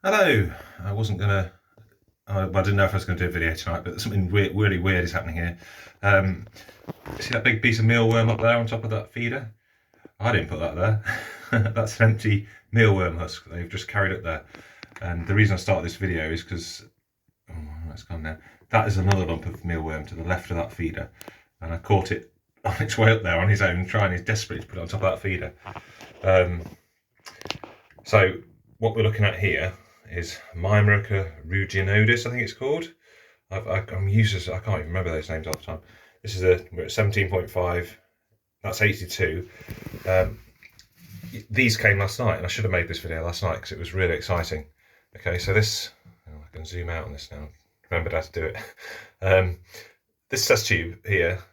Hello. I wasn't gonna. Well, I didn't know if I was going to do a video tonight, but something really weird is happening here. Um, See that big piece of mealworm up there on top of that feeder? I didn't put that there. That's an empty mealworm husk they've just carried up there. And the reason I started this video is because it's gone now. That is another lump of mealworm to the left of that feeder, and I caught it on its way up there on his own, trying his desperately to put it on top of that feeder. Um, so what we're looking at here is Myrmica ruginodis, I think it's called. I'm useless. I can't even remember those names all the time. We're at 17.5. That's 82. These came last night, and I should have made this video last night because it was really exciting. Okay, so this, I can zoom out on this now. Remembered how to do it. This test tube here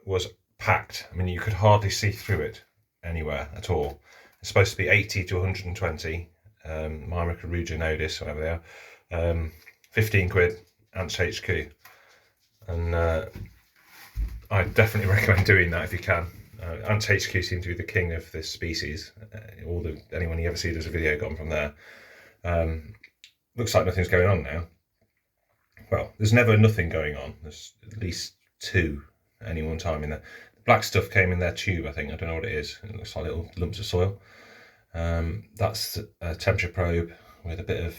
was packed. I mean, you could hardly see through it anywhere at all. It's supposed to be 80 to 120. Myrmica ruginodis, whatever they are. 15 quid, Ants HQ. And I definitely recommend doing that if you can. Ants HQ seems to be the king of this species. Anyone you ever see, there's a video gone from there. Looks like nothing's going on now. Well, there's never nothing going on. There's at least two at any one time in there. The black stuff came in their tube, I think. I don't know what it is. It looks like little lumps of soil. That's a temperature probe with a bit of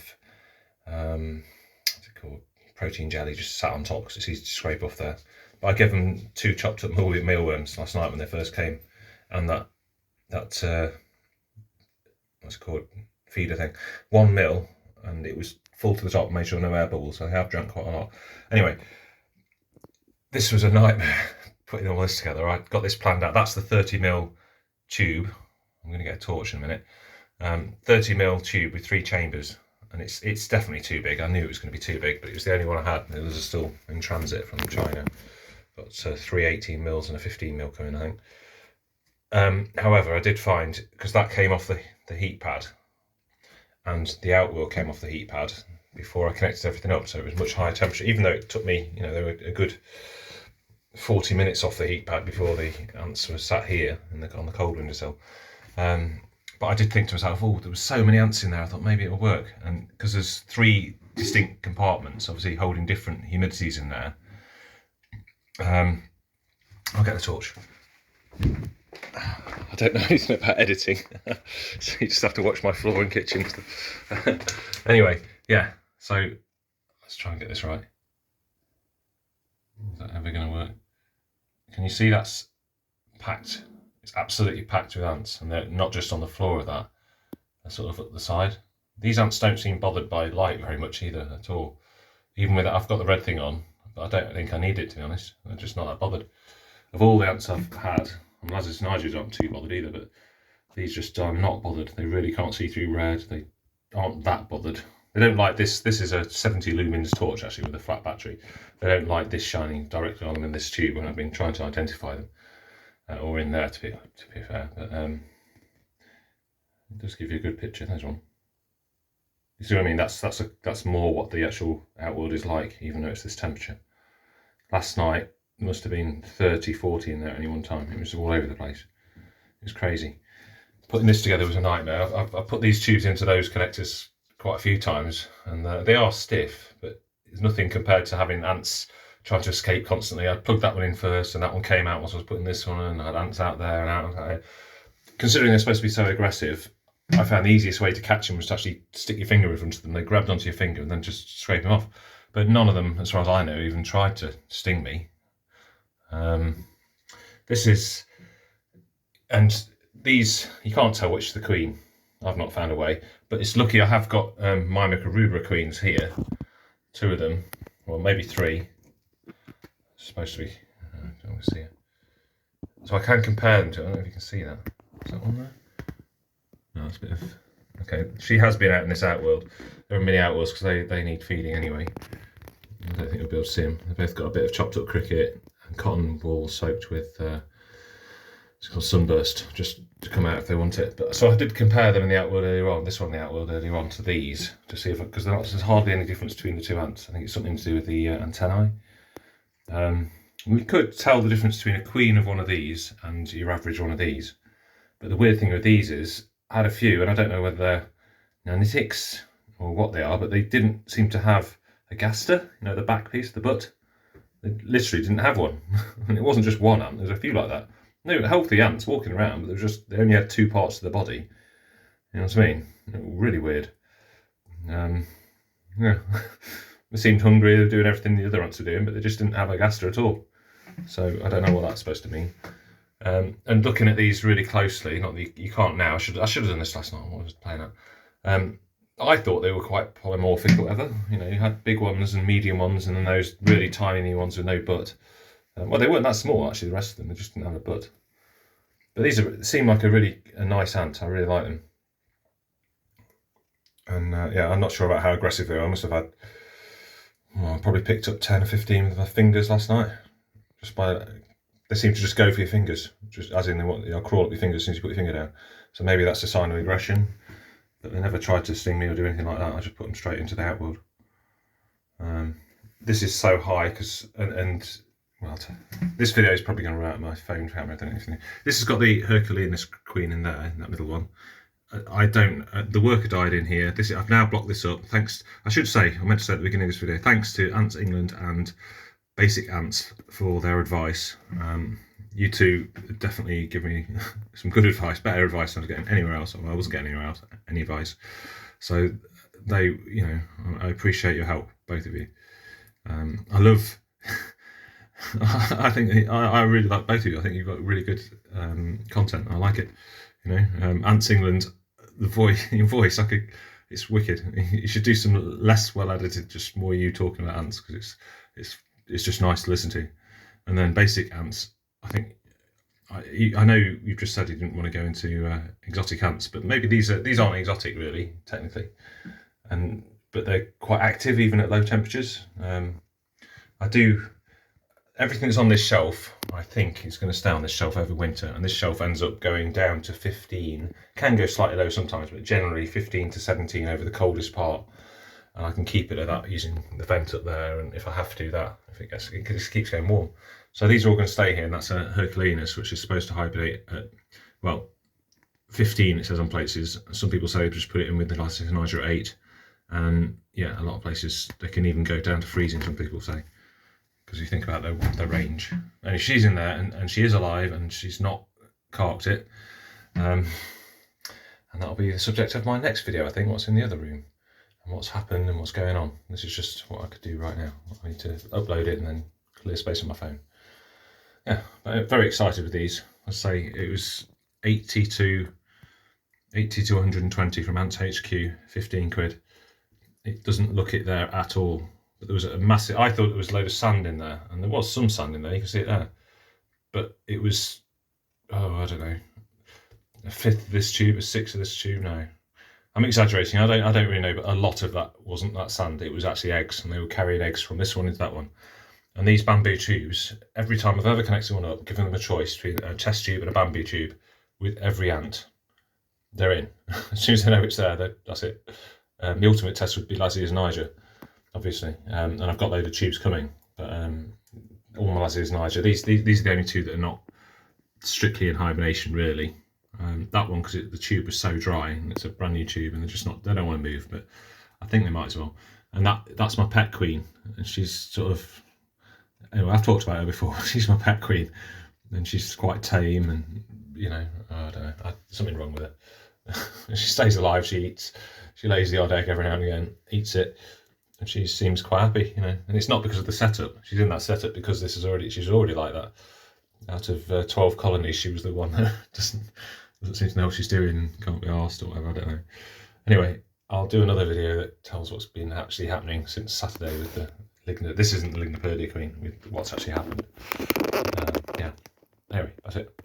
what's it called, protein jelly just sat on top because it's easy to scrape off there. But I gave them 2 chopped up mealworms last night when they first came, and that what's it called, feeder thing, 1 mil, and it was full to the top. Made sure no air bubbles, so I have drank quite a lot. Anyway, this was a nightmare putting all this together. I got this planned out. That's the 30 mil tube. I'm going to get a torch in a minute. 30 mil tube with 3 chambers, and it's definitely too big. I knew it was going to be too big, but it was the only one I had. It was still in transit from China. Got 3 18 mils and a 15 mil coming, I think. However, I did find, because that came off the heat pad, and the outwheel came off the heat pad before I connected everything up, so it was much higher temperature, even though it took me, they were a good 40 minutes off the heat pad before the ants were sat here on the cold windowsill. But I did think to myself, oh, there was so many ants in there, I thought maybe it'll work. And because there's 3 distinct compartments, obviously holding different humidities in there, I'll get the torch. I don't know anything about editing, so you just have to watch my floor and kitchen stuff. Anyway, yeah, so let's try and get this right. Is that ever going to work? Can you see that's packed? It's absolutely packed with ants, and they're not just on the floor of that, they're sort of at the side. These ants don't seem bothered by light very much either at all. Even with I've got the red thing on, but I don't think I need it, to be honest. They're just not that bothered. Of all the ants I've had, and Lazarus Nigers aren't too bothered either, but these just are not bothered. They really can't see through red. They aren't that bothered. They don't like this. This is a 70 lumens torch, actually, with a flat battery. They don't like this shining directly on them in this tube when I've been trying to identify them. Or in there, to be fair. But it does give you a good picture. There's one. You see what I mean? That's more what the actual outworld is like, even though it's this temperature. Last night, there must have been 30, 40 in there at any one time. It was all over the place. It was crazy. Putting this together was a nightmare. I've put these tubes into those connectors quite a few times, and they are stiff, but it's nothing compared to having ants trying to escape constantly. I plugged that one in first, and that one came out once I was putting this one in, and I had ants out there and out there. Considering they're supposed to be so aggressive, I found the easiest way to catch them was to actually stick your finger in front of them. They grabbed onto your finger and then just scrape them off. But none of them, as far as I know, even tried to sting me. This is, and these, you can't tell which is the queen. I've not found a way, but it's lucky I have got Myrmica rubra queens here. 2 of them, well maybe 3. It's supposed to be, I don't want to see it. So I can compare them to, I don't know if you can see that. Is that one there? No, it's a bit of, okay, she has been out in this outworld. There are mini outworlds because they need feeding anyway. I don't think you'll be able to see them. They've both got a bit of chopped up cricket and cotton wool soaked with it's called sunburst, just to come out if they want it. But so I did compare them in the outworld earlier on, this one in the outworld earlier on, to these, to see if, because there's hardly any difference between the 2 ants. I think it's something to do with the antennae. We could tell the difference between a queen of one of these and your average one of these. But the weird thing with these is, I had a few, and I don't know whether they're nanitics or what they are, but they didn't seem to have a gaster, you know, the back piece, the butt. They literally didn't have one. And it wasn't just one ant, there's a few like that. No, healthy ants walking around, but they only had two parts of the body. You know what I mean? Really weird. Yeah. They seemed hungry, they were doing everything the other ants were doing, but they just didn't have a gaster at all. So I don't know what that's supposed to mean. And looking at these really closely, not that you can't now, I should have done this last night, what I was playing at. I thought they were quite polymorphic or whatever. You know, you had big ones and medium ones, and then those really tiny ones with no butt. Well, they weren't that small actually, the rest of them, they just didn't have a butt. But these seem like a nice ant, I really like them. And yeah, I'm not sure about how aggressive they are. I must have had, I probably picked up 10 or 15 with my fingers last night. They seem to just go for your fingers, just as in they'll crawl up your fingers as soon as you put your finger down. So maybe that's a sign of aggression. But they never tried to sting me or do anything like that. I just put them straight into the outworld. This is so high because, well, this video is probably going to run out of my phone camera. I don't know if this has got the Herculeanus queen in there, in that middle one. The worker died in here. I've now blocked this up. Thanks, I should say, I meant to say at the beginning of this video, thanks to Ants England and Basic Ants for their advice. You two definitely give me some good advice, better advice than I was getting anywhere else. Well, I wasn't getting anywhere else, any advice. So I appreciate your help, both of you. I love, I really like both of you. I think you've got really good content. I like it. You know, Ants England, your voice, it's wicked. You should do some less well edited, just more you talking about ants, because it's just nice to listen to. And then Basic Ants, I think, I know you've just said you didn't want to go into exotic ants, but maybe these aren't exotic really, technically, but they're quite active even at low temperatures. Everything that's on this shelf, I think, is going to stay on this shelf over winter, and this shelf ends up going down to 15. Can go slightly low sometimes, but generally 15 to 17 over the coldest part. And I can keep it at that using the vent up there, and if I have to do that, it just keeps getting warm. So these are all going to stay here, and that's a Herculeanus, which is supposed to hibernate at, well, 15 it says on places. Some people say just put it in with the Glycys niger at 8, and yeah, a lot of places they can even go down to freezing, some people say, because you think about their range. And if she's in there and she is alive and she's not carked it, and that'll be the subject of my next video, I think, what's in the other room and what's happened and what's going on. This is just what I could do right now. I need to upload it and then clear space on my phone. Yeah, but very excited with these. I say it was 80 to 120 from Ants HQ, 15 quid. It doesn't look it there at all. But there was a massive, I thought there was a load of sand in there, and there was some sand in there, you can see it there. But it was, I don't know, a fifth of this tube, a sixth of this tube, no. I'm exaggerating, I don't really know, but a lot of that wasn't that sand, it was actually eggs, and they were carrying eggs from this one into that one. And these bamboo tubes, every time I've ever connected one up, given them a choice between a test tube and a bamboo tube, with every ant, they're in. As soon as they know it's there, that's it. The ultimate test would be Glycys niger, obviously, and I've got a load of tubes coming, but all my Glycys niger, these are the only two that are not strictly in hibernation, really. That one, because the tube was so dry, and it's a brand new tube, and they don't want to move, but I think they might as well. And that's my pet queen, and she's sort of, anyway, I've talked about her before. She's my pet queen, and she's quite tame, and you know, I don't know, something wrong with her. She stays alive, she eats, she lays the odd egg every now and again, eats it, and she seems quite happy, you know. And it's not because of the setup. She's in that setup because she's already like that. Out of 12 colonies, she was the one that doesn't seem to know what she's doing and can't be arsed or whatever, I don't know. Anyway, I'll do another video that tells what's been actually happening since Saturday with the this isn't the Lignoperdia queen, with what's actually happened. Yeah, anyway, that's it.